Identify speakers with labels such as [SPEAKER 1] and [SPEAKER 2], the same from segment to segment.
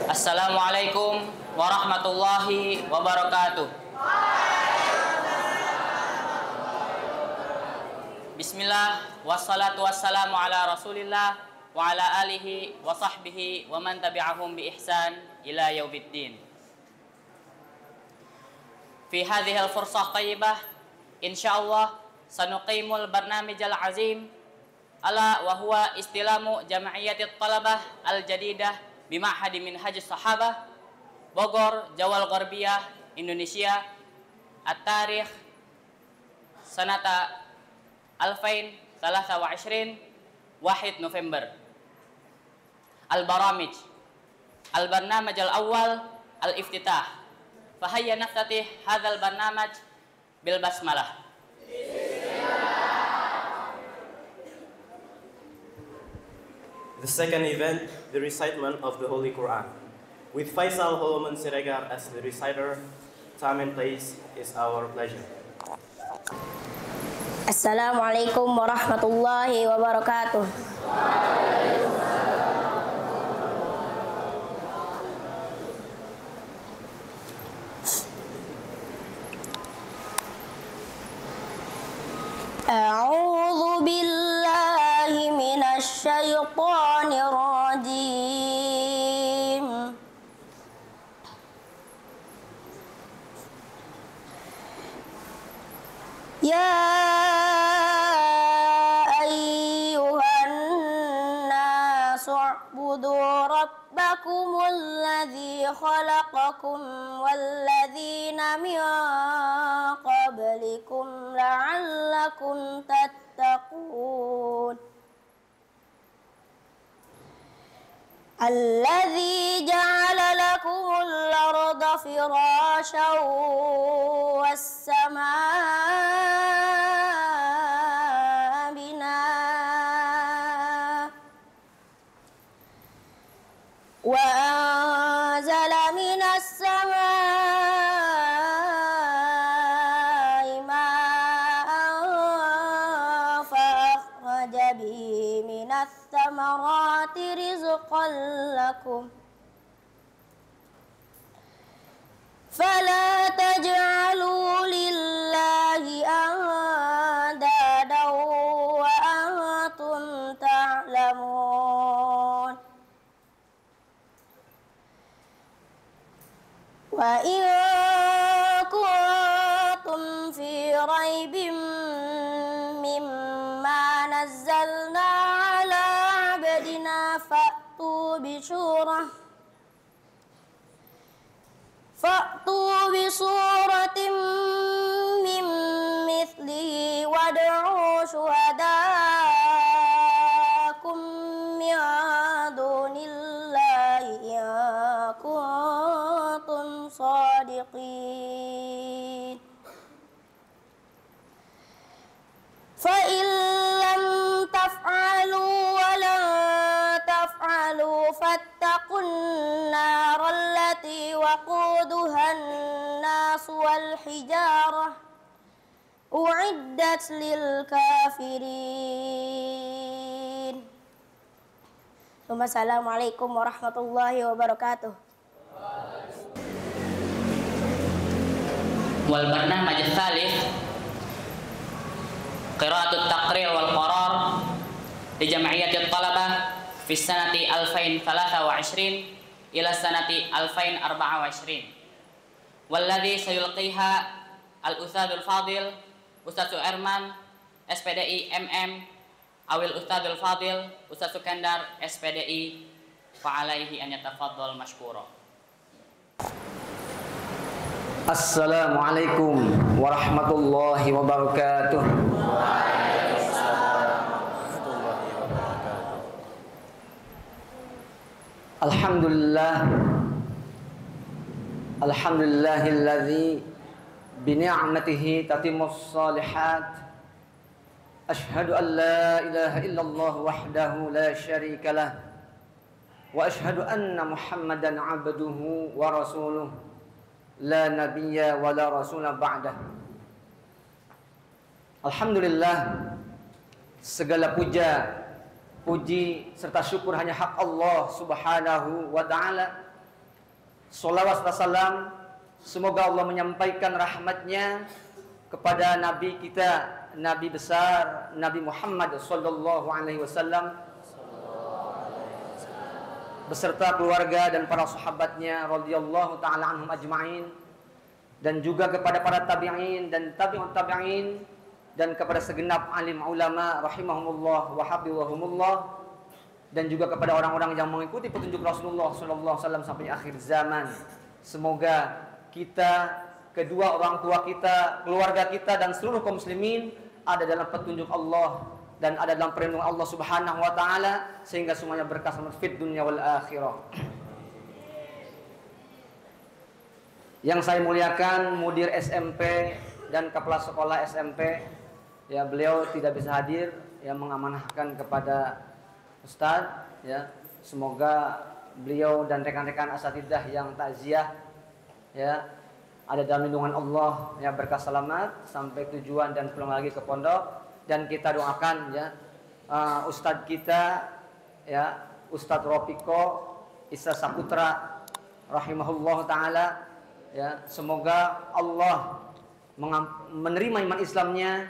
[SPEAKER 1] Assalamualaikum warahmatullahi wabarakatuh. Bismillah, wassalatu wassalamu ala rasulillah wa ala alihi wa sahbihi wa man tabi'ahum bi ihsan ila yaumiddin. Fi hadhihi al-fursah tayyibah, insyaallah sanuqimul barnamijal azim ala wa huwa istilamu jam'iyatit talabah al-jadidah bi ma'hadi minhajus sahabah Bogor, Jawal Gharbiyah, Indonesia, at-tarikh sanata 2023 1 November. Al-baramij al-barnamaj al-awwal al-iftitah. Fahayya naftatih hadzal barnamaj bil basmalah.
[SPEAKER 2] The second event, the recitement of the Holy Quran. With Faisal Holoman Siregar as the reciter, time and place is our pleasure.
[SPEAKER 3] Assalamualaikum warahmatullahi wabarakatuh. A'udzu billahi minasy syaithanir rajim. Ya ayyuhan nasu u'budu rabbakumul ladzi khalaqakum walladzina min qablikum la'allakum tattaqun. Alladzi ja'ala lakumul arda firasyan was-samaa'a binaa wa anzala minas samaa'i maa'an fa akhraja bihi minas thamarati rizqan lakum fala taj'alu lillahi andadan wa antum ta'lamun. Wa in kuntum fi raibin mimma nazzalna ala abdina fa'tu bi suratin min mithlihi wad'u syuhadakum min dunillahi in kuntum shadiqin. Fa in lam taf'alu wa lan taf'alu fattaqun nar allati waquduhan nas wal hijarah u'iddat lil kafirin. Assalamualaikum warahmatullahi wabarakatuh.
[SPEAKER 1] Wal barnamaj ats-tsalits qira'atut taqrir wal qarar di jam'iyatit talabah fi sanati 2023 ila sanati 2024. Walladzi sayulqiha al-ustadzul fadil Ustadz Suherman SPDI MM awil Ustadzul fadil Ustadz Sukandar SPDI fa alaihi an yatafaddal mashkura.
[SPEAKER 4] Assalamualaikum warahmatullahi wabarakatuh. Alhamdulillah, alhamdulillahilladzi bi ni'matihi tatimmus shalihat. Ashhadu an la ilaha illallah wahdahu la syarika lah wa ashhadu anna Muhammadan abduhu wa rasuluh la nabiyya wa la rasula ba'dah. Alhamdulillah, segala puja, puji serta syukur hanya hak Allah Subhanahu wa ta'ala Sholawat wa salam, semoga Allah menyampaikan rahmatnya kepada Nabi kita, Nabi besar, Nabi Muhammad sallallahu alaihi wasallam, beserta keluarga dan para sahabatnya radhiyallahu taala anhum ajma'in, dan juga kepada para tabi'in dan tabi'ut tabi'in, dan kepada segenap alim ulama rahimahumullah wa hafizahumullah, dan juga kepada orang-orang yang mengikuti petunjuk Rasulullah sallallahu alaihi wasallam sampai akhir zaman. Semoga kita, kedua orang tua kita, keluarga kita, dan seluruh kaum muslimin ada dalam petunjuk Allah dan ada dalam perlindungan Allah Subhanahu wa taala, sehingga semuanya berkah selamat fid dunya wal akhirah. Yang saya muliakan mudir SMP dan kepala sekolah SMP, ya, beliau tidak bisa hadir, ya, mengamanahkan kepada Ustadz, ya, semoga beliau dan rekan-rekan asatidzah yang takziah, ya, ada dalam lindungan Allah, ya, berkah selamat sampai tujuan dan pulang lagi ke pondok. Dan kita doakan, ya, Ustadz kita, ya, Ustadz Ropiko Isa Saputra rahimahullah taala, ya, semoga Allah menerima iman Islamnya,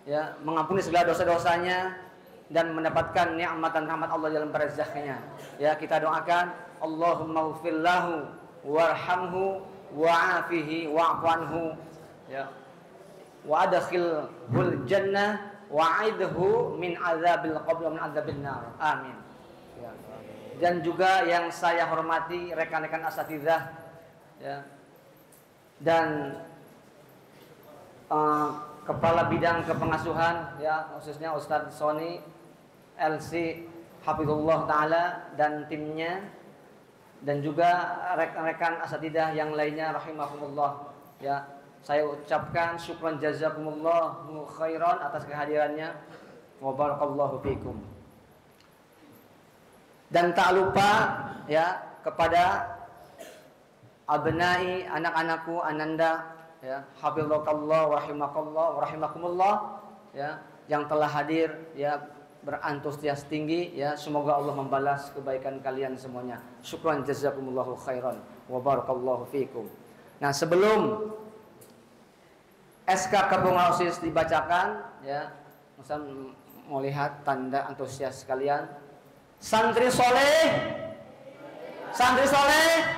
[SPEAKER 4] ya, mengampuni segala dosa-dosanya, dan mendapatkan nikmat dan rahmat Allah dalam barzakh-Nya. Ya, kita doakan Allahumma ighfir lahu warhamhu wa'afihi wa'fu anhu, ya, wa adkhilhul jannah wa'idhu min azabil qabr wa min azabil nar. Amin. Ya. Dan juga yang saya hormati rekan-rekan asatidzah, ya, dan kepala bidang kepengasuhan, ya, khususnya Ustadz Sony LC hafizullah taala dan timnya, dan juga rekan-rekan asatidzah yang lainnya rahimahumullah, ya, saya ucapkan syukran jazakumullahu khairan atas kehadirannya, wa barakallahu fikum. Dan tak lupa, ya, kepada abnai, anak-anakku, ananda, ya, hafizakallah wa rahimakallah wa rahimakumullah, ya, yang telah hadir, ya, berantusias tinggi, ya, semoga Allah membalas kebaikan kalian semuanya. Syukran jazakumullahu khairan wa barakallahu fikum. Nah, sebelum SK Kepengurusan OSIS dibacakan, ya, Ustaz mau lihat tanda antusias kalian. Santri soleh, santri soleh,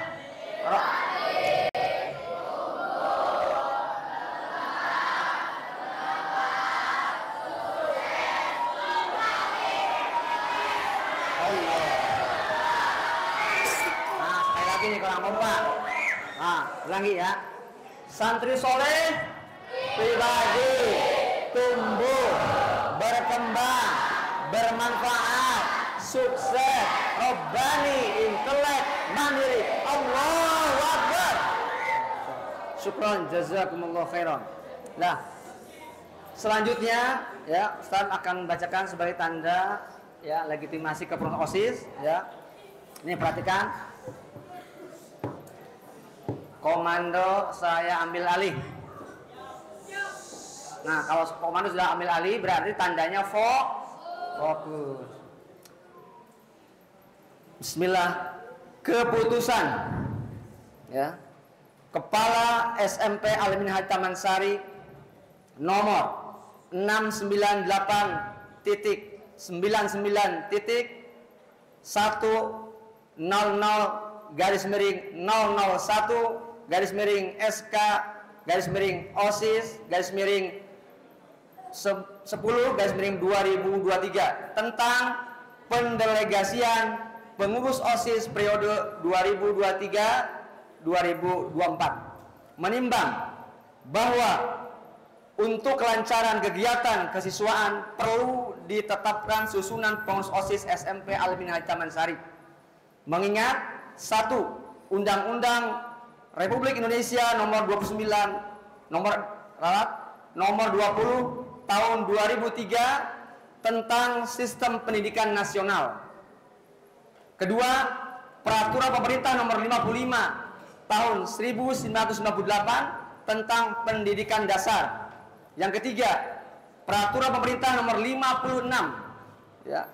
[SPEAKER 4] ulangi, ya. Santri soleh pribadi tumbuh, berkembang, bermanfaat, sukses, robbani, intelek, mandiri. Allahu Akbar. Syukran jazakumullah khairan. Nah, selanjutnya, ya, Ustaz akan bacakan sebagai tanda, ya, legitimasi kepengurusan OSIS, ya. Ini perhatikan. Komando saya ambil alih. Nah, kalau komando sudah ambil alih berarti tandanya fokus. Bismillah. Keputusan, ya, Kepala SMP Al-Minhaj Taman Sari nomor 698.100/001 garis miring SK garis miring OSIS garis miring 10 garis miring 2023 tentang pendelegasian pengurus OSIS periode 2023-2024, menimbang bahwa untuk kelancaran kegiatan kesiswaan perlu ditetapkan susunan pengurus OSIS SMP Al-Minhaj Taman Sari, mengingat 1. Undang-Undang Republik Indonesia nomor 29 nomor 20 tahun 2003 tentang sistem pendidikan nasional. Kedua, peraturan pemerintah nomor 55 tahun 1998 tentang pendidikan dasar. Yang ketiga, peraturan pemerintah nomor 56, ya,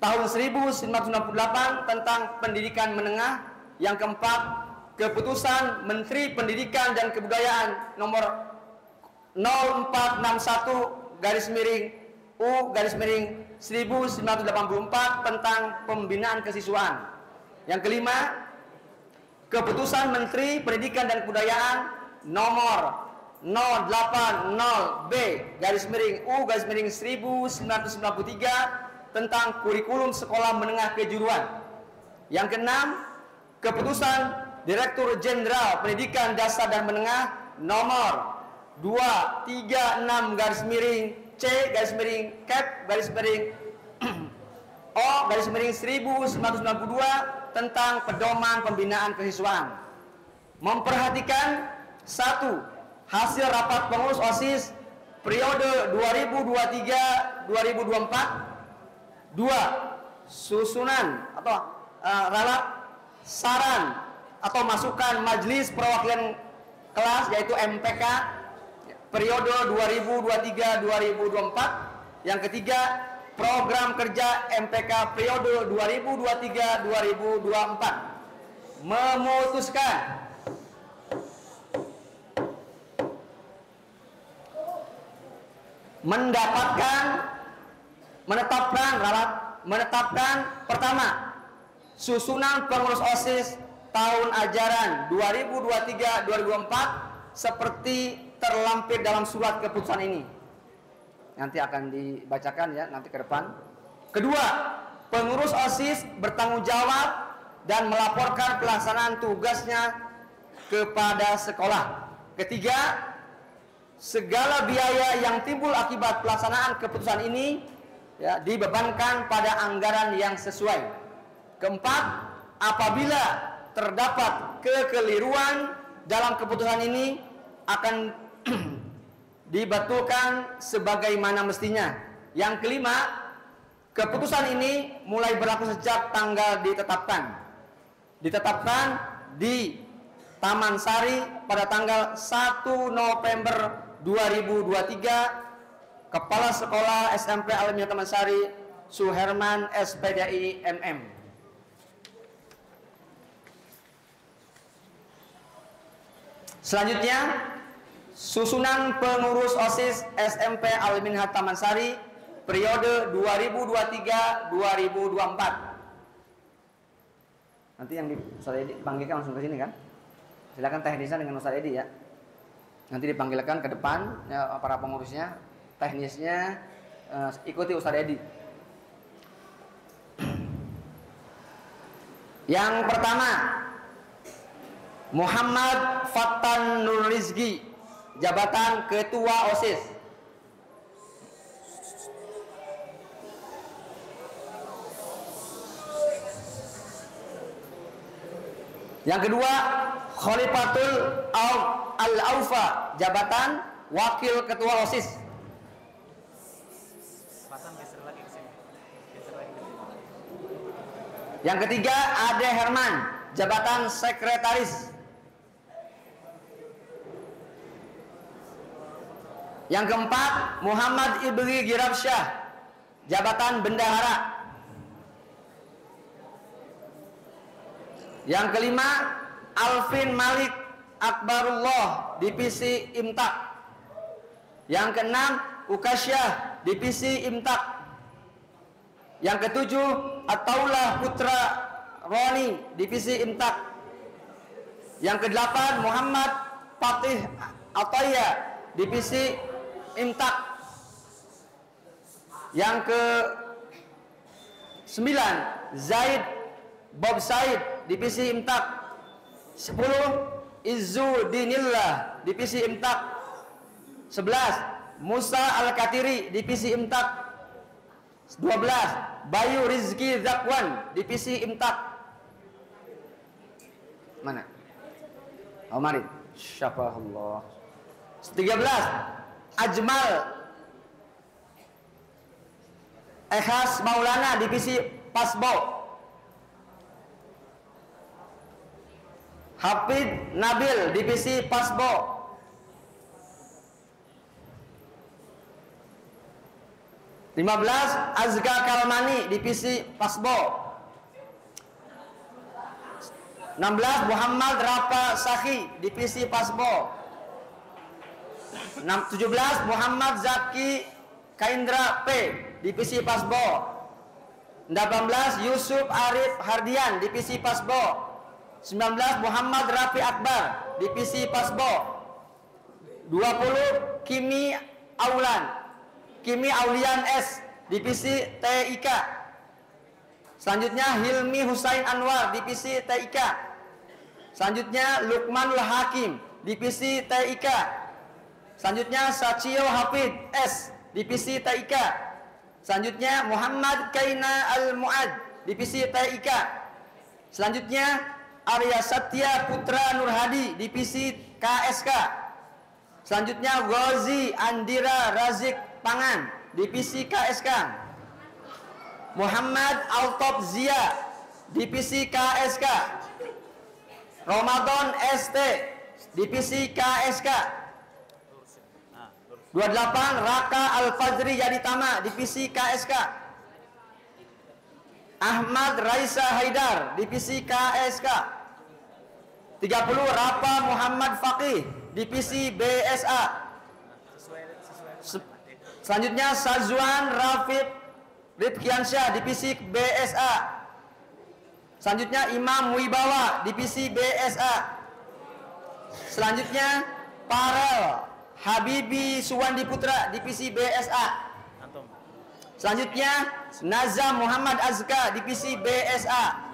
[SPEAKER 4] tahun 1998 tentang pendidikan menengah. Yang keempat, keputusan Menteri Pendidikan dan Kebudayaan nomor 0461-U-1984 tentang pembinaan kesiswaan. Yang kelima, keputusan Menteri Pendidikan dan Kebudayaan nomor 080B-U-1993 tentang kurikulum sekolah menengah kejuruan. Yang keenam, keputusan Direktur Jenderal Pendidikan Dasar dan Menengah nomor 236-C-Cap-O-1992 tentang pedoman pembinaan kesiswaan. Memperhatikan: 1. Hasil rapat pengurus OSIS periode 2023-2024. 2. Susunan atau ralat saran atau masukan Majelis Perwakilan Kelas yaitu MPK periode 2023-2024. Yang ketiga, program kerja MPK periode 2023-2024. Memutuskan menetapkan pertama, susunan pengurus OSIS tahun ajaran 2023-2024 seperti terlampir dalam surat keputusan ini. Nanti akan dibacakan ya nanti ke depan. Kedua, pengurus OSIS bertanggung jawab dan melaporkan pelaksanaan tugasnya kepada sekolah. Ketiga, segala biaya yang timbul akibat pelaksanaan keputusan ini ya, dibebankan pada anggaran yang sesuai. Keempat, apabila terdapat kekeliruan dalam keputusan ini akan dibetulkan sebagaimana mestinya. Yang kelima, keputusan ini mulai berlaku sejak tanggal ditetapkan di Taman Sari pada tanggal 1 November 2023. Kepala Sekolah SMP Alamiah Taman Sari, Suherman, SPDI MM. Selanjutnya, susunan pengurus OSIS SMP Alamiah Taman Sari periode 2023-2024. Nanti yang Ustaz Edi panggilkan langsung ke sini kan? Silakan teknisnya dengan Ustaz Edi ya. Nanti dipanggilkan ke depan ya, para pengurusnya, teknisnya ikuti Ustaz Edi. Yang pertama, Muhammad Fattan Nur Rizki, jabatan Ketua OSIS. Yang kedua, Khalifatul Al-Aufa, jabatan Wakil Ketua OSIS. Yang ketiga, Ade Herman, jabatan Sekretaris. Yang keempat, Muhammad Ibri Girabsyah, jabatan Bendahara. Yang kelima, Alvin Malik Akbarullah, Divisi Imtak. Yang keenam, Ukasyah, Divisi Imtak. Yang ketujuh, Ataullah Putra Roni, Divisi Imtak. Yang kedelapan, Muhammad Fatih Ataya, Divisi Imtak. Yang ke 9, Zaid Bob Said, Divisi Imtak. 10, Izzudinillah, Divisi Imtak. 11, Musa Al-Katiri, Divisi Imtak. 12, Bayu Rizki Zakwan, Divisi Imtak. Mana? Oh, mari. Syafahullah. 13, Ajmal Ehas Maulana, Divisi Pasbo. Hafid Nabil, Divisi Pasbo. 15, Azka Kalmani, Divisi Pasbo. 16 Muhammad Rafa Sakhi, Divisi Pasbo. 17 Muhammad Zaki Kaindra P, Divisi Pasbo. 18 Yusuf Arif Hardian, Divisi Pasbo. 19 Muhammad Rafi Akbar, Divisi Pasbo. 20 Kimi Aulian S, Divisi TIK. Selanjutnya Hilmi Husain Anwar, Divisi TIK. Selanjutnya Lukmanul Hakim, Divisi TIK. Selanjutnya Sacio Hafid S, Divisi TIK. Selanjutnya Muhammad Kaina Al-Muad, Divisi TIK. Selanjutnya Arya Satya Putra Nurhadi, Divisi KSK. Selanjutnya Ghazi Andira Razik Pangan, Divisi KSK. Muhammad Altop Zia, Divisi KSK. Ramadan ST, Divisi KSK. 28 Raka Al-Fajri Yaditama, Divisi KSK. Ahmad Raisa Haidar, Divisi KSK. 30 Rapa Muhammad Faqih, Divisi BSA. Selanjutnya Sazwan Rafid Ridkiansyah, Divisi BSA. Selanjutnya Imam Wibawa, Divisi BSA. Selanjutnya Parel Habibi Suwandi Putra, Divisi BSA. Selanjutnya Nazam Muhammad Azka, Divisi BSA.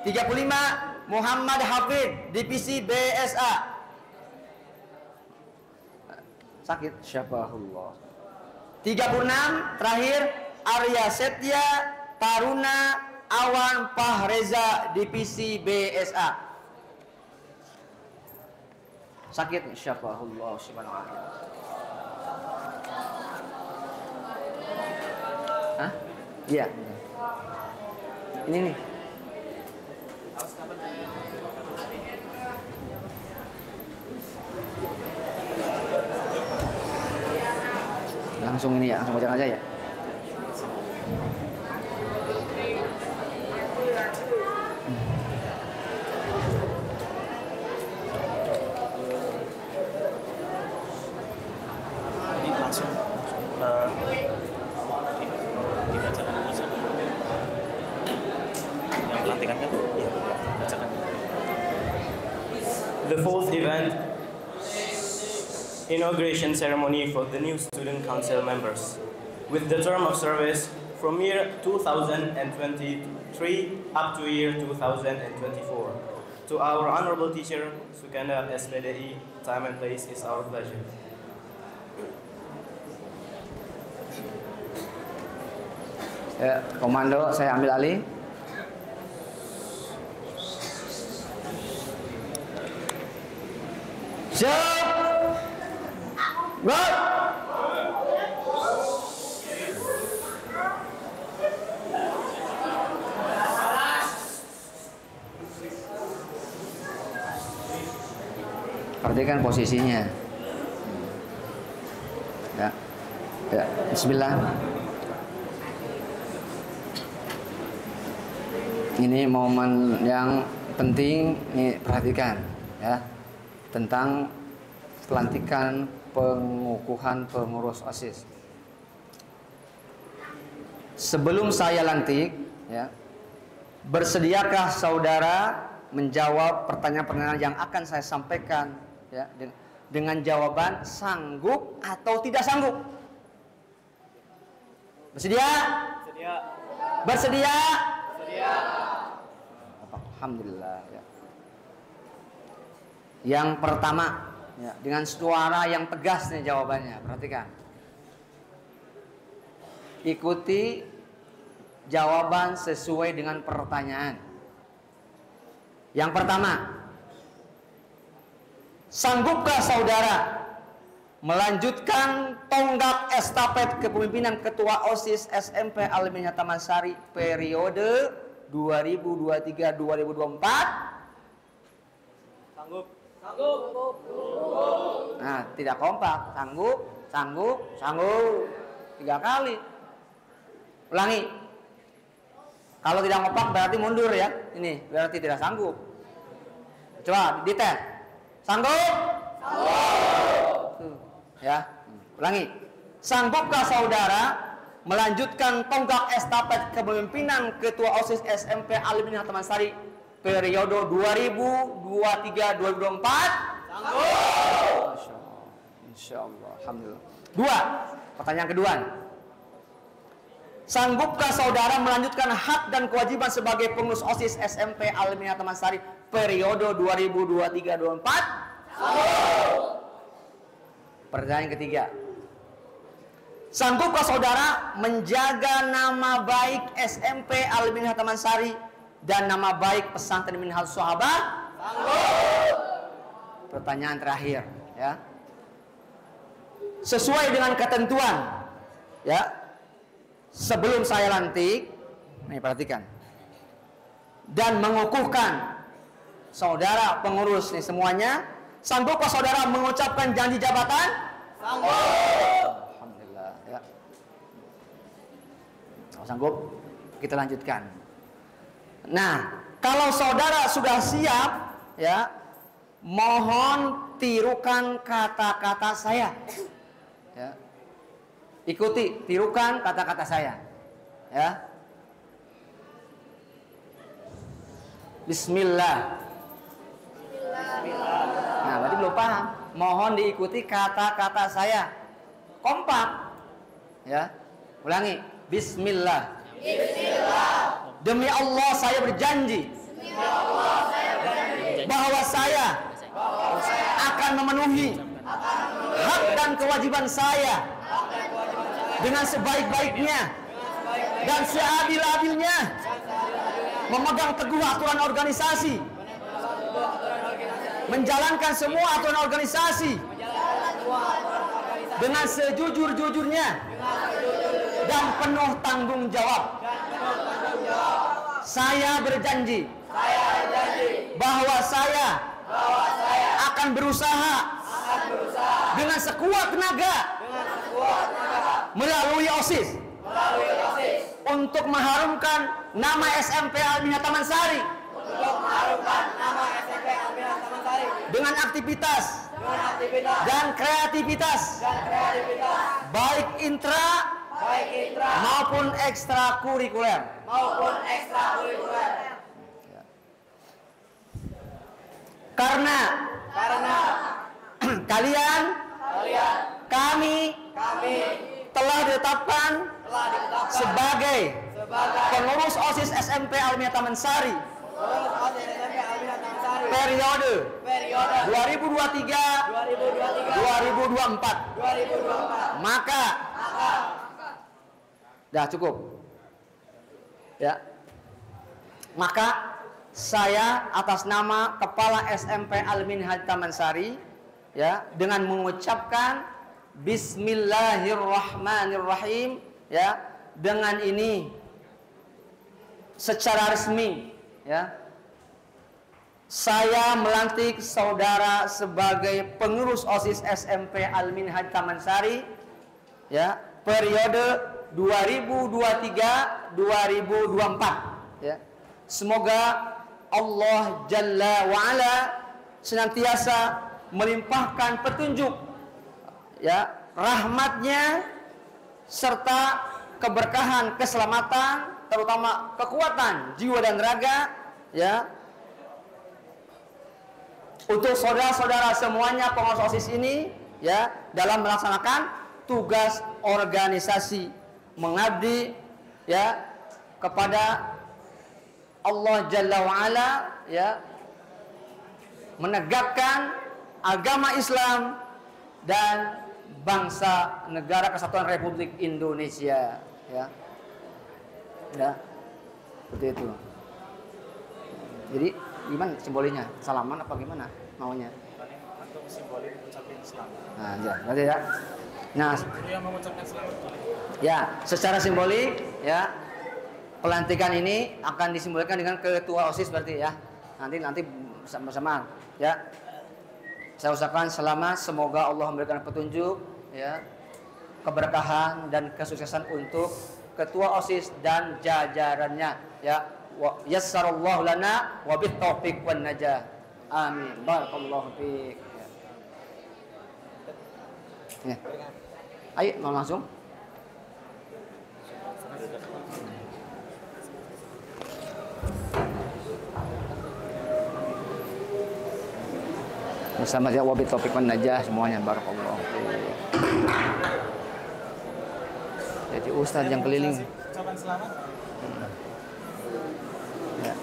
[SPEAKER 4] 35 Muhammad Hafid, Divisi BSA. Sakit syafahullah. 36 terakhir Arya Setia Taruna Awan Fahreza, Divisi BSA. Sakit syafahullah subhanahu wa ta'ala. Hah? Iya. Ini nih. Langsung ini ya, langsung baca aja ya.
[SPEAKER 2] The fourth event, inauguration ceremony for the new student council members, with the term of service from year 2023 up to year 2024. To our honorable teacher, Sukandar SPDI, time and place is our pleasure.
[SPEAKER 4] Ya, komando saya ambil alih. Siap. Go. Perhatikan posisinya. Ya. Ya, bismillah. Ini momen yang penting, nih perhatikan ya, tentang pelantikan pengukuhan pengurus OSIS. Sebelum saya lantik ya, bersediakah saudara menjawab pertanyaan-pertanyaan yang akan saya sampaikan ya, dengan jawaban sanggup atau tidak sanggup? Bersedia?
[SPEAKER 2] Bersedia.
[SPEAKER 4] Bersedia?
[SPEAKER 2] Bersedia.
[SPEAKER 4] Alhamdulillah ya. Yang pertama ya, dengan suara yang tegas nih jawabannya, perhatikan. Ikuti jawaban sesuai dengan pertanyaan. Yang pertama, sanggupkah saudara melanjutkan tonggak estafet kepemimpinan Ketua OSIS SMP Al-Minhaj Taman Sari periode 2023-2024?
[SPEAKER 2] Sanggup.
[SPEAKER 4] Nah, tidak kompak. Sanggup, sanggup, sanggup. 3 kali. Ulangi. Kalau tidak kompak berarti mundur ya. Ini berarti tidak sanggup. Coba dites. Sanggup? Sanggup. Ya, ulangi. Sanggupkah saudara melanjutkan tonggak estafet kepemimpinan Ketua OSIS SMP Al-Minhaj Taman Sari periode 2023-2024? Sanggup. Insyaallah. Alhamdulillah. 2. Pertanyaan kedua. Sanggupkah saudara melanjutkan hak dan kewajiban sebagai pengurus OSIS SMP Al-Minhaj Taman Sari periode 2023-2024? Sanggup. Pertanyaan ketiga. Sanggupkah saudara menjaga nama baik SMP Al-Minhaj Taman Sari dan nama baik pesantren Minhaj Sahabat? Sanggup. Pertanyaan terakhir, ya. Sesuai dengan ketentuan, ya. Sebelum saya lantik, nih perhatikan. Dan mengukuhkan saudara pengurus nih semuanya, sanggupkah saudara mengucapkan janji jabatan? Sanggup. Alhamdulillah, ya. Kalau sanggup, kita lanjutkan. Nah, kalau saudara sudah siap, ya, mohon tirukan kata-kata saya. Ya. Ikuti, tirukan kata-kata saya. Ya. Bismillah. Nah, berarti belum paham. Mohon diikuti kata-kata saya. Kompak. Ya. Ulangi. Bismillah. Bismillah. Demi Allah saya berjanji. Demi Allah saya berjanji. Bahwa saya akan memenuhi hak dan kewajiban saya dengan sebaik-baiknya dan seadil-adilnya, memegang teguh aturan organisasi, menjalankan semua aturan organisasi dengan sejujur-jujurnya dan penuh tanggung jawab. Saya berjanji bahwa saya akan berusaha dengan sekuat tenaga melalui OSIS untuk mengharumkan nama SMP Al-Minhaj Taman Sari dengan aktivitas dan kreativitas baik intra maupun ekstrakurikuler. Karena kalian kami telah ditetapkan sebagai pengurus OSIS SMP Al-Minhaj Taman Sari periode 2023-2024. Maka dah cukup. Ya. Maka saya atas nama Kepala SMP Al-Minhaj Taman Sari, ya, dengan mengucapkan Bismillahirrahmanirrahim, ya, dengan ini secara resmi, ya, saya melantik saudara sebagai pengurus OSIS SMP Al-Minhaj Taman Sari, ya, periode 2023-2024, ya. Semoga Allah Jalla wa'ala senantiasa melimpahkan petunjuk, ya, rahmatnya serta keberkahan, keselamatan, terutama kekuatan jiwa dan raga, ya, untuk saudara-saudara semuanya pengurus OSIS ini, ya, dalam melaksanakan tugas organisasi mengabdi, ya, kepada Allah Jalla wa'ala, ya, menegakkan agama Islam dan bangsa negara kesatuan Republik Indonesia, ya. Ya. Seperti itu. Jadi gimana simbolinya? Salaman apa gimana maunya?
[SPEAKER 2] Untuk simbolik ucapin selamat.
[SPEAKER 4] Nah, ya, berarti ya. Nah,
[SPEAKER 2] yang mengucapkan selamat.
[SPEAKER 4] Ya, secara simbolik, ya, pelantikan ini akan disimbolkan dengan ketua OSIS berarti, ya. Nanti bersama-sama, ya. Saya ucapkan selamat, semoga Allah memberikan petunjuk, ya, keberkahan dan kesuksesan untuk ketua OSIS dan jajarannya, ya. Yassarallahu lana wa bit taufiq wan najah. Amin. Barakallahu fiik. Ya. Ayo, mau langsung. Bersama dia wabi topik wan najah semuanya. Barakallahu fiik. Jadi ustaz yang keliling.
[SPEAKER 2] Ucapan selamat.
[SPEAKER 4] Ya.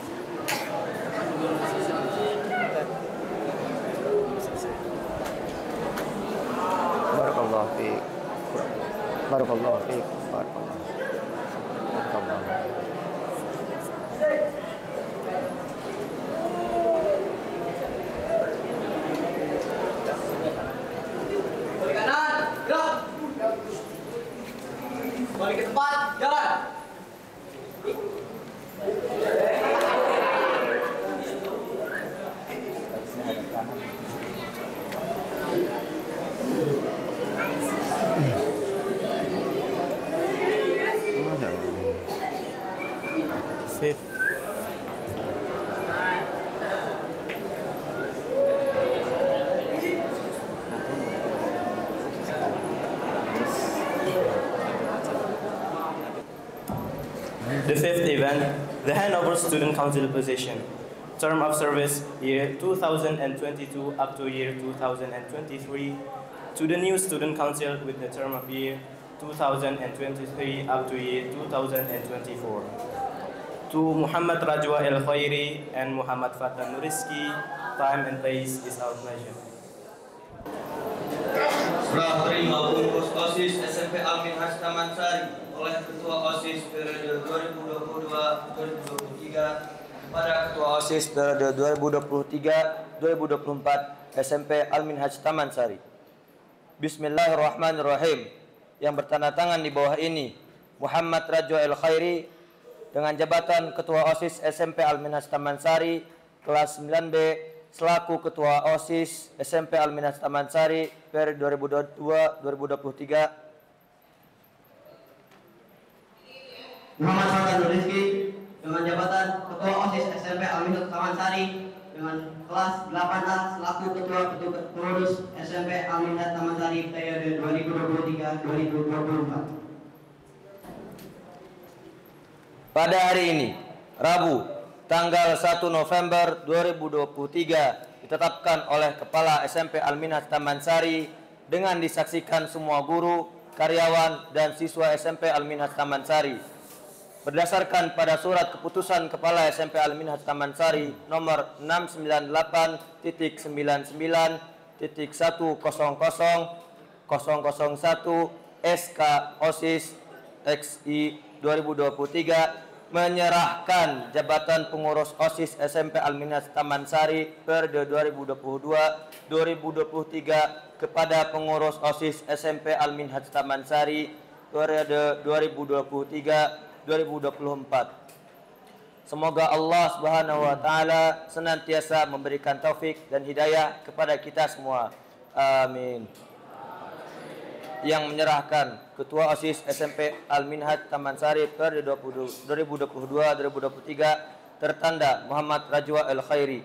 [SPEAKER 4] Barakallahu fiik. Barakallahu fiik. Barakallahu. Barakallahu. Balik kanan, gerak. Balik ke tempat, jalan.
[SPEAKER 2] Fifth. The fifth event, the handover student council position. Term of service year 2022 up to year 2023 to the new student council with the term of year 2023 up to year 2024. To Muhammad Rajwa El Khairi and Muhammad Fatan Nuriski, time and place is our pleasure.
[SPEAKER 5] Serah terima pengurus OSIS SMP Al-Minhaj Taman Sari oleh Ketua OSIS periode 2022-2023 kepada Ketua OSIS periode 2023-2024 SMP Al-Minhaj Taman Sari. Bismillahirrahmanirrahim. Yang bertanda tangan di bawah ini Muhammad Rajwa El Khairi dengan jabatan Ketua OSIS SMP Al-Minhaj Taman Sari kelas 9B selaku Ketua OSIS SMP Al-Minhaj Taman Sari periode 2022-2023.
[SPEAKER 6] Muhammad Fatan Rizki dengan jabatan Ketua OSIS SMP Al-Minhaj Taman Sari dengan kelas 8A selaku Ketua Pengurus SMP Al-Minhaj Taman Sari periode 2023-2024.
[SPEAKER 5] Pada hari ini, Rabu, tanggal 1 November 2023 ditetapkan oleh Kepala SMP Al-Minhaj Taman Sari dengan disaksikan semua guru, karyawan, dan siswa SMP Al-Minhaj Taman Sari. Berdasarkan pada surat keputusan Kepala SMP Al-Minhaj Taman Sari nomor 698.100.001 SK OSIS XI 2023 menyerahkan jabatan pengurus OSIS SMP Al-Minhaj Taman Sari periode 2022-2023 kepada pengurus OSIS SMP Al-Minhaj Taman Sari periode 2023-2024. Semoga Allah Subhanahu wa taala senantiasa memberikan taufik dan hidayah kepada kita semua. Amin. Yang menyerahkan Ketua OSIS SMP Al-Minhaj Taman Sari periode 2022-2023 tertanda Muhammad Rajwa El Khairi.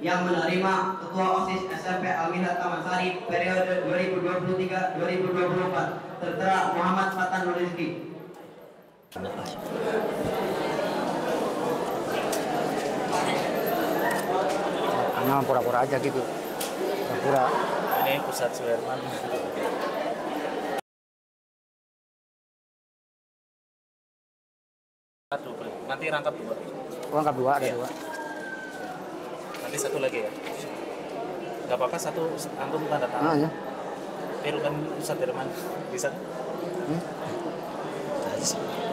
[SPEAKER 6] Yang menerima Ketua OSIS SMP Al-Minhaj Taman Sari periode 2023-2024 tertera Muhammad Fatan Rizki.
[SPEAKER 4] Anak pura-pura aja gitu. Pura-pura.
[SPEAKER 2] Ini Pusat Suherman. Nanti rangkap dua.
[SPEAKER 4] Rangkap dua, ada
[SPEAKER 2] Iya.
[SPEAKER 4] dua.
[SPEAKER 2] Nanti satu lagi ya. Gak apa-apa satu antum tanda
[SPEAKER 4] Ah,
[SPEAKER 2] tangan.
[SPEAKER 4] ya.
[SPEAKER 2] Biru kan Pusat Suherman bisa.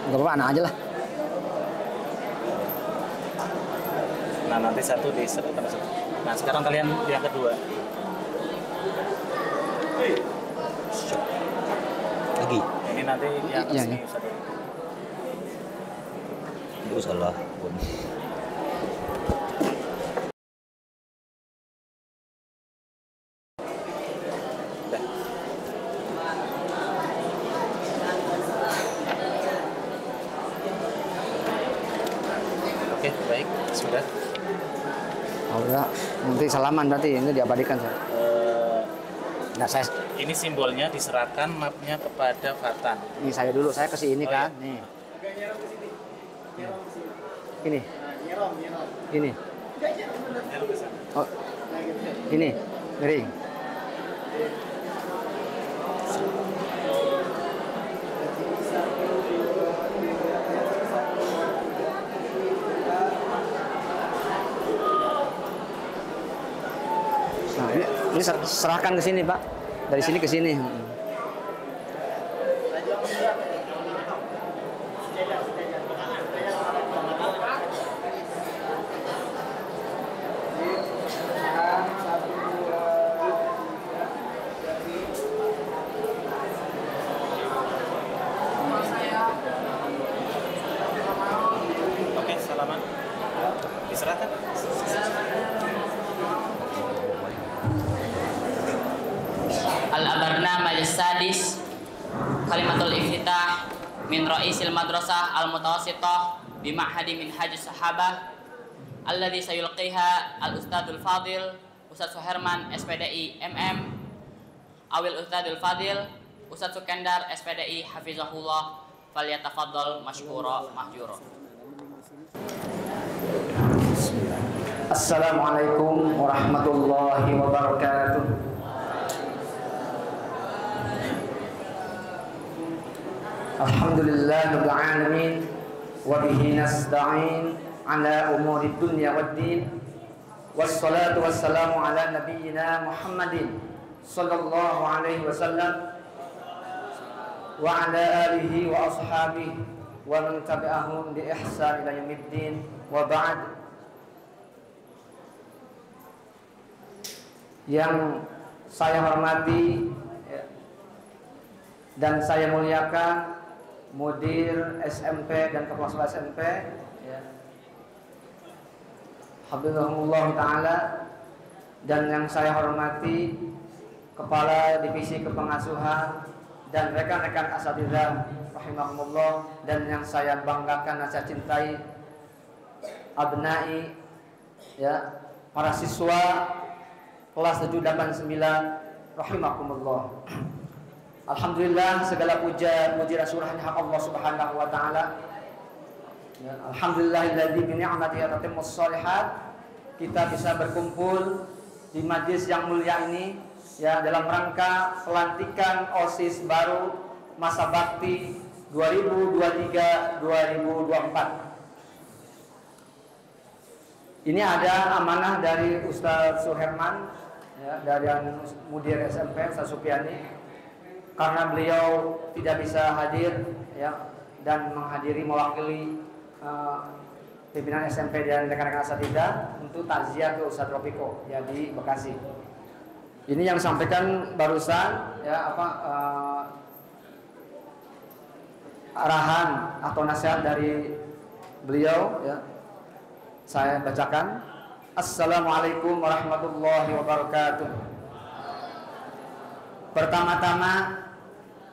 [SPEAKER 4] Enggak apa-apa, anak aja lah.
[SPEAKER 2] Nah nanti satu di sebelah satu. Nah sekarang kalian yang kedua.
[SPEAKER 5] Lagi.
[SPEAKER 2] Ini nanti yang
[SPEAKER 4] Iya,
[SPEAKER 2] sini
[SPEAKER 4] iya.
[SPEAKER 2] satu.
[SPEAKER 5] Itu salah.
[SPEAKER 2] Udah. Oke
[SPEAKER 7] Oke, baik, sudah.
[SPEAKER 4] Oh ya, nanti salaman berarti ini diabadikan saya. Nah,
[SPEAKER 7] Ini simbolnya diserahkan mapnya kepada Fatan.
[SPEAKER 4] ini saya dulu, saya ke sini
[SPEAKER 7] Oh,
[SPEAKER 4] kan.
[SPEAKER 7] iya.
[SPEAKER 4] Nih. Ini. Oh. Ini, miring. Nah, ini serahkan ke sini, Pak. Dari sini ke sini.
[SPEAKER 7] Oke, salaman. Diserahkan.
[SPEAKER 1] Al-Barnamaj Sadis Kalimatul Iftitah min Ra'isil Madrasah Al-Mutawassithah bi Ma'hadi Minhajus Sahabah alladzi sayulqiha Al-Ustadzul Fadil Ustadz Suherman SPDI MM Awil Ustadzul Fadil Ustadz Sukendar SPDI Hafizahullah falyatafaddal mashkura mahjura.
[SPEAKER 4] Assalamualaikum warahmatullahi wabarakatuh. Alhamdulillahirabbil alamin wa bihi nasta'in ala umurid dunya waddin wassalatu wassalamu ala nabiyyina Muhammadin sallallahu alaihi wasallam wa ala alihi wa ashabihi wa man tabi'ahum bi ihsan ila yaumiddin wa ba'd. Yang saya hormati dan saya muliakan Mudir SMP dan Kepala Sekolah SMP, Hafizahullah Ta'ala, dan yang saya hormati Kepala Divisi Kepengasuhan dan rekan-rekan asatidzah rahimahumullah, dan yang saya banggakan dan saya cintai abnai, ya, para siswa kelas 789 rahimakumullah. Alhamdulillah, segala puja puji rasulullah hak Allah Subhanahu wa taala. Ya, alhamdulillahilladzi bi ni'matihi tatimmus shalihat. Kita bisa berkumpul di majlis yang mulia ini, ya, dalam rangka pelantikan OSIS baru masa bakti 2023-2024. Ini ada amanah dari Ustadz Suherman, ya, dari Mudir SMP Ustadz Supiani, karena beliau tidak bisa hadir, ya, dan menghadiri mewakili pimpinan SMP dan rekan-rekan asatidzah untuk takziah ke Ustadz Rofiko, ya, di Bekasi. Ini yang sampaikan barusan, ya, arahan atau nasihat dari beliau, ya. Saya bacakan. Assalamualaikum warahmatullahi wabarakatuh. Pertama-tama,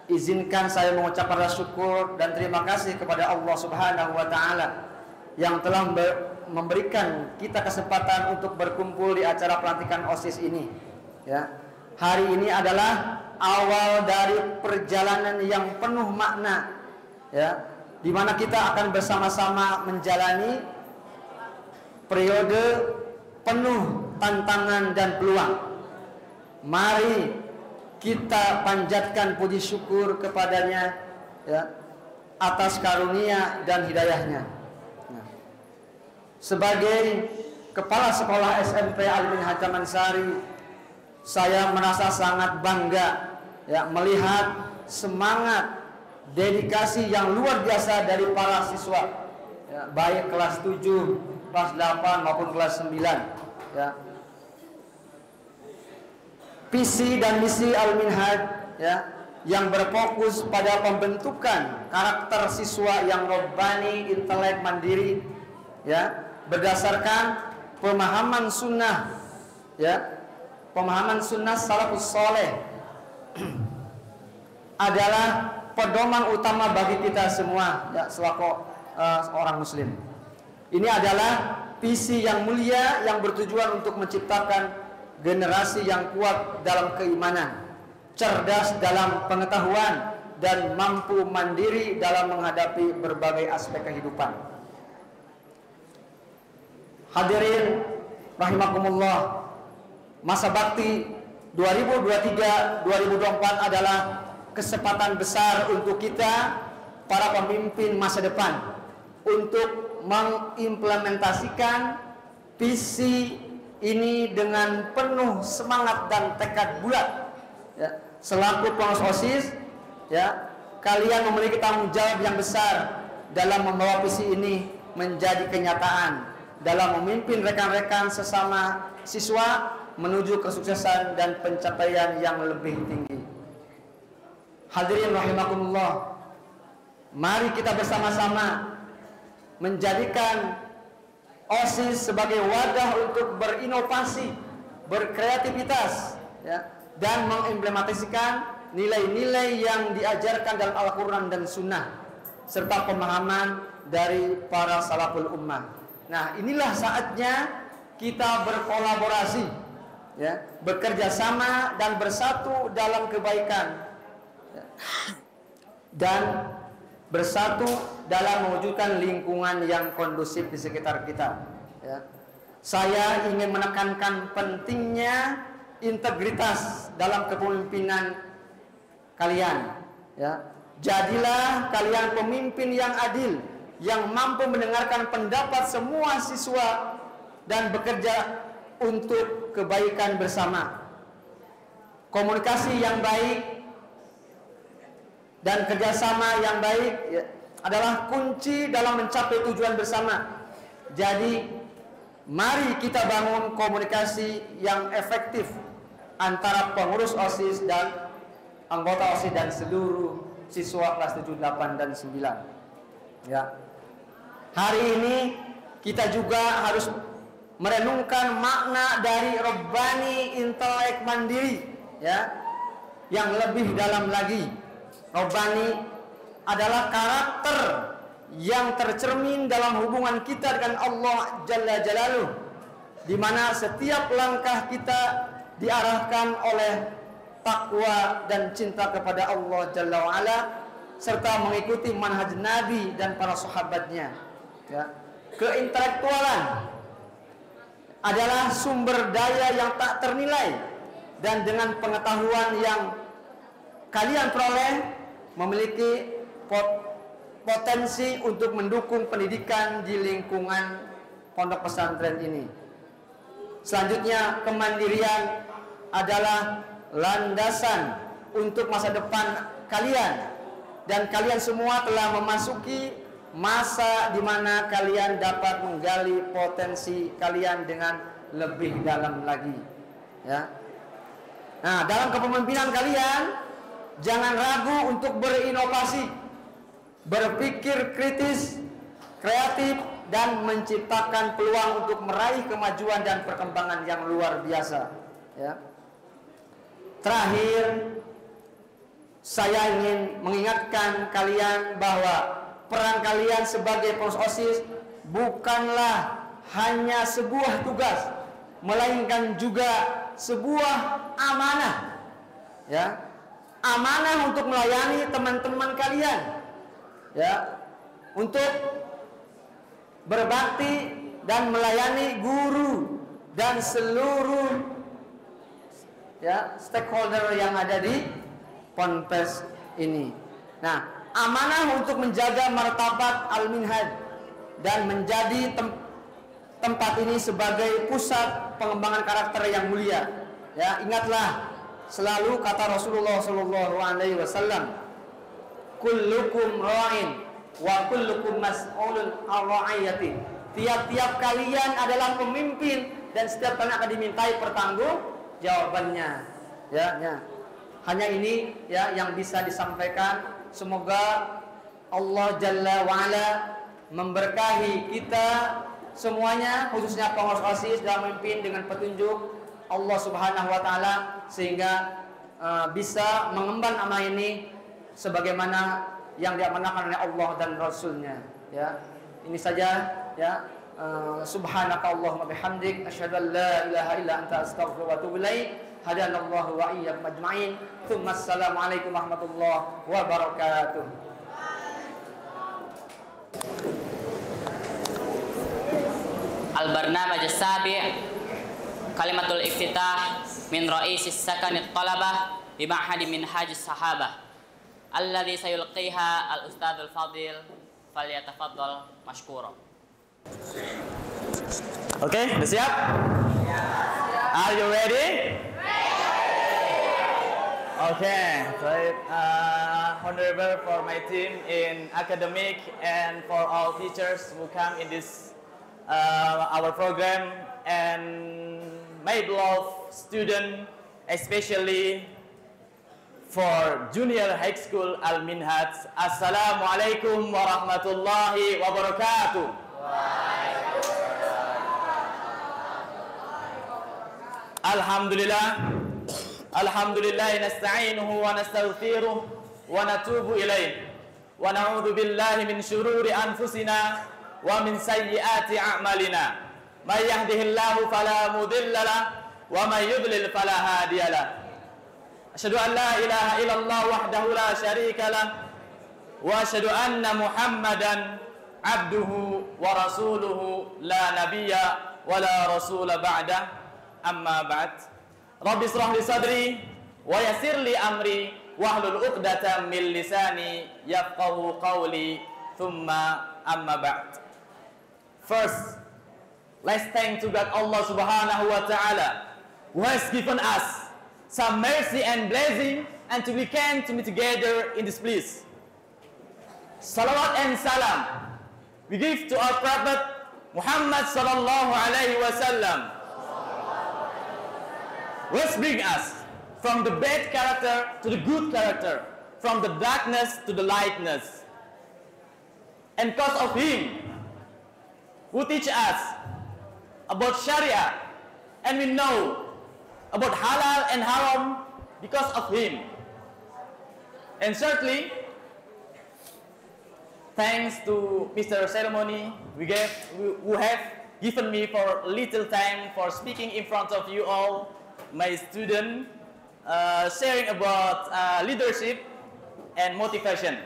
[SPEAKER 4] izinkan saya mengucapkan rasa syukur dan terima kasih kepada Allah Subhanahu wa taala yang telah memberikan kita kesempatan untuk berkumpul di acara pelantikan OSIS ini, ya. Hari ini adalah awal dari perjalanan yang penuh makna, ya, di mana kita akan bersama-sama menjalani periode penuh tantangan dan peluang. Mari kita panjatkan puji syukur kepadanya, ya, atas karunia dan hidayahnya. Nah, sebagai Kepala Sekolah SMP Al-Minhaj Taman Sari, saya merasa sangat bangga, ya, melihat semangat dedikasi yang luar biasa dari para siswa, ya, baik kelas 7, kelas 8 maupun kelas 9, ya. Visi dan misi Al-Minhaj, ya, yang berfokus pada pembentukan karakter siswa yang robbani, intelek, mandiri, ya, berdasarkan pemahaman sunnah, ya, pemahaman sunnah salafus soleh adalah pedoman utama bagi kita semua, ya, selaku orang muslim. Ini adalah visi yang mulia yang bertujuan untuk menciptakan generasi yang kuat dalam keimanan, cerdas dalam pengetahuan, dan mampu mandiri dalam menghadapi berbagai aspek kehidupan. Hadirin rahimakumullah, masa bakti 2023-2024 adalah kesempatan besar untuk kita para pemimpin masa depan untuk mengimplementasikan visi ini dengan penuh semangat dan tekad bulat. Ya, selaku pengurus OSIS, ya, kalian memiliki tanggung jawab yang besar dalam membawa visi ini menjadi kenyataan, dalam memimpin rekan-rekan sesama siswa menuju kesuksesan dan pencapaian yang lebih tinggi. Hadirin rahimakumullah, mari kita bersama-sama menjadikan OSIS sebagai wadah untuk berinovasi, berkreativitas, ya, dan mengimplementasikan nilai-nilai yang diajarkan dalam Al-Quran dan Sunnah, serta pemahaman dari para salaful ummah. Nah, inilah saatnya kita berkolaborasi, ya, bekerja sama dan bersatu dalam kebaikan, ya, dan bersatu dalam mewujudkan lingkungan yang kondusif di sekitar kita, ya. Saya ingin menekankan pentingnya integritas dalam kepemimpinan kalian, ya. Jadilah kalian pemimpin yang adil, yang mampu mendengarkan pendapat semua siswa dan bekerja untuk kebaikan bersama. Komunikasi yang baik dan kerjasama yang baik, ya, adalah kunci dalam mencapai tujuan bersama. Jadi mari kita bangun komunikasi yang efektif antara pengurus OSIS dan anggota OSIS dan seluruh siswa kelas 7, 8, dan 9. Ya. Hari ini kita juga harus merenungkan makna dari Rabbani, intelek mandiri, ya, yang lebih dalam lagi. Rabbani adalah karakter yang tercermin dalam hubungan kita dengan Allah Jalla Jalaluh, di mana setiap langkah kita diarahkan oleh takwa dan cinta kepada Allah Jalla wa'ala, serta mengikuti manhaj Nabi dan para sahabatnya, ya. Keintelektualan adalah sumber daya yang tak ternilai, dan dengan pengetahuan yang kalian peroleh memiliki potensi untuk mendukung pendidikan di lingkungan pondok pesantren ini. Selanjutnya, kemandirian adalah landasan untuk masa depan kalian, dan kalian semua telah memasuki masa di mana kalian dapat menggali potensi kalian dengan lebih dalam lagi, ya. Nah, dalam kepemimpinan kalian jangan ragu untuk berinovasi, berpikir kritis, kreatif, dan menciptakan peluang untuk meraih kemajuan dan perkembangan yang luar biasa, ya. Terakhir, saya ingin mengingatkan kalian bahwa peran kalian sebagai pengurus OSIS bukanlah hanya sebuah tugas, melainkan juga sebuah amanah, ya. Amanah untuk melayani teman-teman kalian, ya, untuk berbakti dan melayani guru dan seluruh, ya, stakeholder yang ada di ponpes ini. Nah, amanah untuk menjaga martabat Al-Minhaj dan menjadi tempat ini sebagai pusat pengembangan karakter yang mulia, ya. Ingatlah selalu kata Rasulullah SAW, kullukum ra'in wa kullukum mas'ulun an ra'iyati. Tiap-tiap kalian adalah pemimpin dan setiap kalian akan dimintai pertanggungjawabannya, ya. Hanya ini, ya, yang bisa disampaikan. Semoga Allah Jalla wa'ala memberkahi kita semuanya, khususnya pengurus OSIS, dalam memimpin dengan petunjuk Allah Subhanahu wa Ta'ala, sehingga bisa mengemban amanah ini sebagaimana yang diamanahkan oleh Allah dan Rasulnya, ya. Ini saja, ya. Subhanakallahumma bihamdik asyhadu an la ilaha illa anta astaghfiruka wa atubu ilaik. Hadanallahu wa iyyakum ajma'in. Tsumma assalamualaikum warahmatullahi wabarakatuh.
[SPEAKER 1] Al-barnamaj as-sabi' kalimatul iftitah min ra'is as-sakan at-talabah bi ma'had minhaj as-sahabah alladhi sayulqiha al-ustadz al-fadil falyatafaddal mashkura.
[SPEAKER 2] Oke, udah siap? Are you ready? Okay, so honorable for my team in academic and for all teachers who come in this our program, and my beloved student, especially for junior high school Al-Minhaj. Assalamualaikum warahmatullahi wabarakatuh. Alhamdulillah, alhamdulillah nasta'inuhu wa nastaghfiruh wa natubu ilaih wa na'udzu billahi min syururi anfusina wa min sayyiati a'malina. May yahdihillahu fala mudilla lahu wa may yudlil fala hadiya lahu. Asyhadu an la ilaha illallah wahdahu la syarika lahu wa asyhadu anna Muhammadan abduhu wa rasuluhu la nabiyya wa la rasula ba'dah. Amma ba'd. Rabbi israh li sadri wa yassir li amri wahlul 'uqdatam min lisani yafqahu qawli. Thumma amma ba'd. First, let's thank to God Allah Subhanahu wa ta'ala who has given us some mercy and blessing and to we can to meet together in this place. Salawat and salam we give to our Prophet Muhammad sallallahu alaihi wasallam, which bring us from the bad character to the good character, from the darkness to the lightness. And because of him, who teach us about Sharia, and we know about halal and haram because of him. And certainly, thanks to Mr. Ceremony, who have given me for little time for speaking in front of you all, my student, sharing about leadership and motivation.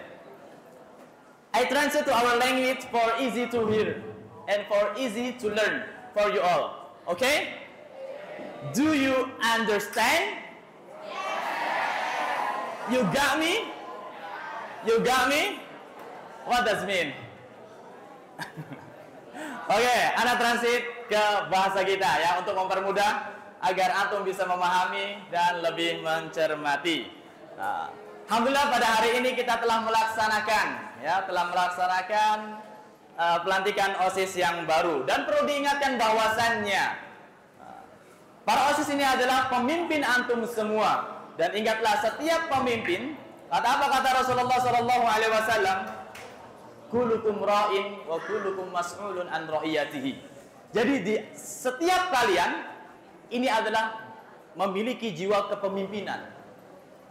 [SPEAKER 2] I translate to our language for easy to hear and for easy to learn for you all. Okay? Do you understand? You got me? You got me? What does it mean? Oke, Ana translate ke bahasa kita ya untuk mempermudah agar antum bisa memahami dan lebih mencermati. Nah, alhamdulillah pada hari ini kita telah melaksanakan pelantikan OSIS yang baru, dan perlu diingatkan bahwasannya para OSIS ini adalah pemimpin antum semua, dan ingatlah setiap pemimpin kata Rasulullah sallallahu alaihi wasallam, kullukum ra'in wa kullukum mas'ulun an ra'iyatihi. Jadi di setiap kalian ini adalah memiliki jiwa kepemimpinan,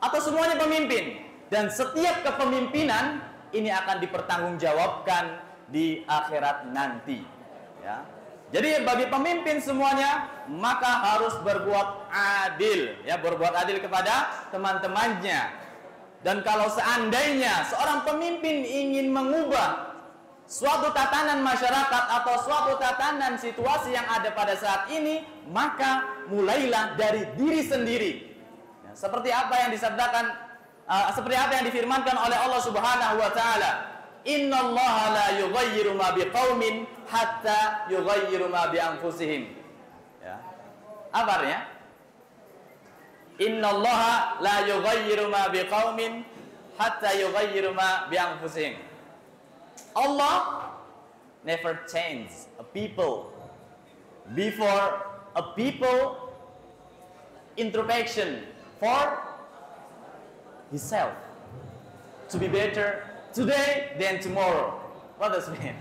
[SPEAKER 2] atau semuanya pemimpin, dan setiap kepemimpinan ini akan dipertanggungjawabkan di akhirat nanti ya. Jadi bagi pemimpin semuanya maka harus berbuat adil ya, berbuat adil kepada teman-temannya. Dan kalau seandainya seorang pemimpin ingin mengubah suatu tatanan masyarakat atau suatu tatanan situasi yang ada pada saat ini, maka mulailah dari diri sendiri ya, seperti apa yang disabdakan, seperti apa yang difirmankan oleh Allah Subhanahu wa taala, innallaha la yughayyiru ma biqaumin hatta yughayyiru ma bi anfusihim ya. Apa artinya? Innallaha la yughayyiru ma biqaumin hatta yughayyiru ma bi anfusihim. Allah never change a people before a people introspection for himself to be better today than tomorrow. What does it mean?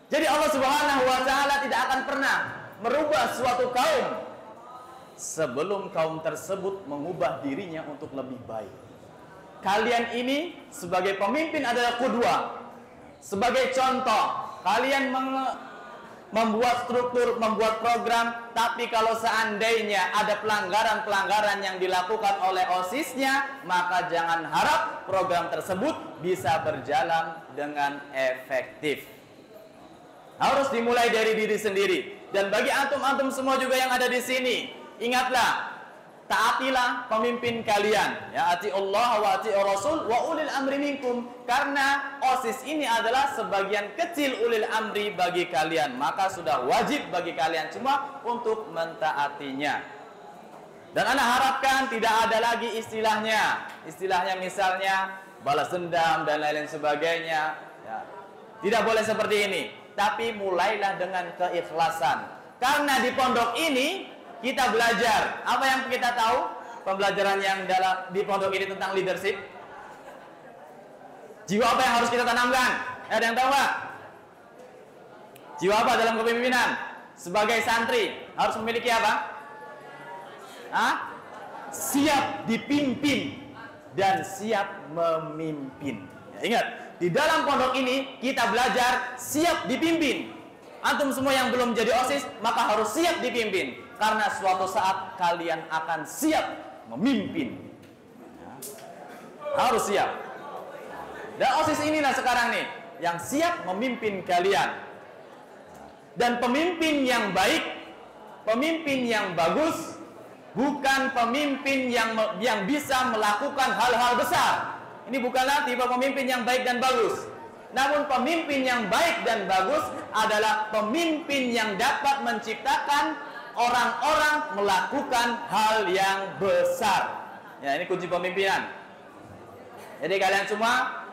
[SPEAKER 2] Jadi Allah Subhanahu wa taala tidak akan pernah merubah suatu kaum sebelum kaum tersebut mengubah dirinya untuk lebih baik. Kalian ini sebagai pemimpin adalah qudwah, sebagai contoh. Kalian
[SPEAKER 8] membuat struktur, membuat program, tapi kalau seandainya ada pelanggaran-pelanggaran yang dilakukan oleh OSIS-nya, maka jangan harap program tersebut bisa berjalan dengan efektif. Harus dimulai dari diri sendiri. Dan bagi antum-antum semua juga yang ada di sini, ingatlah, taatilah pemimpin kalian. Ya, ati Allah wa ati Rasul wa ulil amri minkum. Karena OSIS ini adalah sebagian kecil ulil amri bagi kalian, maka sudah wajib bagi kalian semua untuk mentaatinya. Dan ana harapkan tidak ada lagi istilahnya misalnya balas dendam dan lain-lain sebagainya. Ya. Tidak boleh seperti ini. Tapi mulailah dengan keikhlasan. Karena di pondok ini kita belajar. Apa yang kita tahu? Pembelajaran yang di pondok ini tentang leadership. Jiwa apa yang harus kita tanamkan? Ada yang tahu nggak? Jiwa apa dalam kepemimpinan? Sebagai santri harus memiliki apa? Siap dipimpin dan siap memimpin. Ya, ingat, di dalam pondok ini kita belajar siap dipimpin. Antum semua yang belum jadi OSIS maka harus siap dipimpin. Karena suatu saat kalian akan siap memimpin. Ya. Harus siap. Dan OSIS inilah sekarang nih yang siap memimpin kalian. Dan pemimpin yang baik, pemimpin yang bagus, bukan pemimpin yang bisa melakukan hal-hal besar. Ini bukanlah tipe pemimpin yang baik dan bagus. Namun pemimpin yang baik dan bagus adalah pemimpin yang dapat menciptakan orang-orang melakukan hal yang besar. Ya, ini kunci pemimpinan. Jadi kalian semua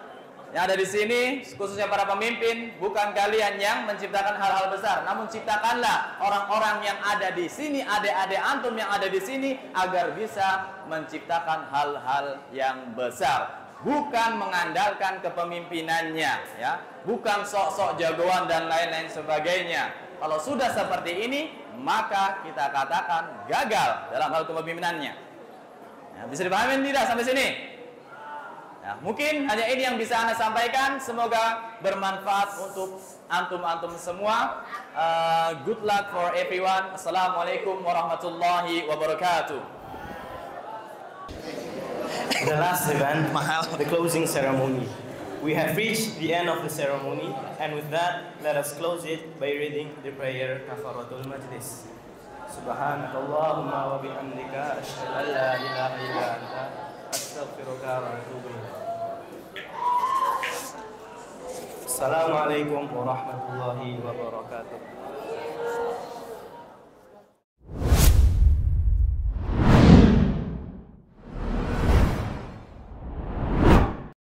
[SPEAKER 8] yang ada di sini, khususnya para pemimpin, bukan kalian yang menciptakan hal-hal besar, namun ciptakanlah orang-orang yang ada di sini, adik-adik antum yang ada di sini, agar bisa menciptakan hal-hal yang besar. Bukan mengandalkan kepemimpinannya, ya, bukan sok-sok jagoan dan lain-lain sebagainya. Kalau sudah seperti ini, maka kita katakan gagal dalam hal kepemimpinannya. Ya, bisa dipahami tidak sampai sini? Ya, mungkin hanya ini yang bisa Anda sampaikan. Semoga bermanfaat untuk antum-antum semua. Good luck for everyone. Assalamualaikum warahmatullahi wabarakatuh.
[SPEAKER 2] The last event, the closing ceremony. We have reached the end of the ceremony, and with that, let us close it by reading the prayer Kafaratul Majlis. Subhanakallahumma wa bihamdika asyhadu an la ilaha illa anta astaghfiruka wa atubu ilaik. Assalamualaikum warahmatullahi wabarakatuh.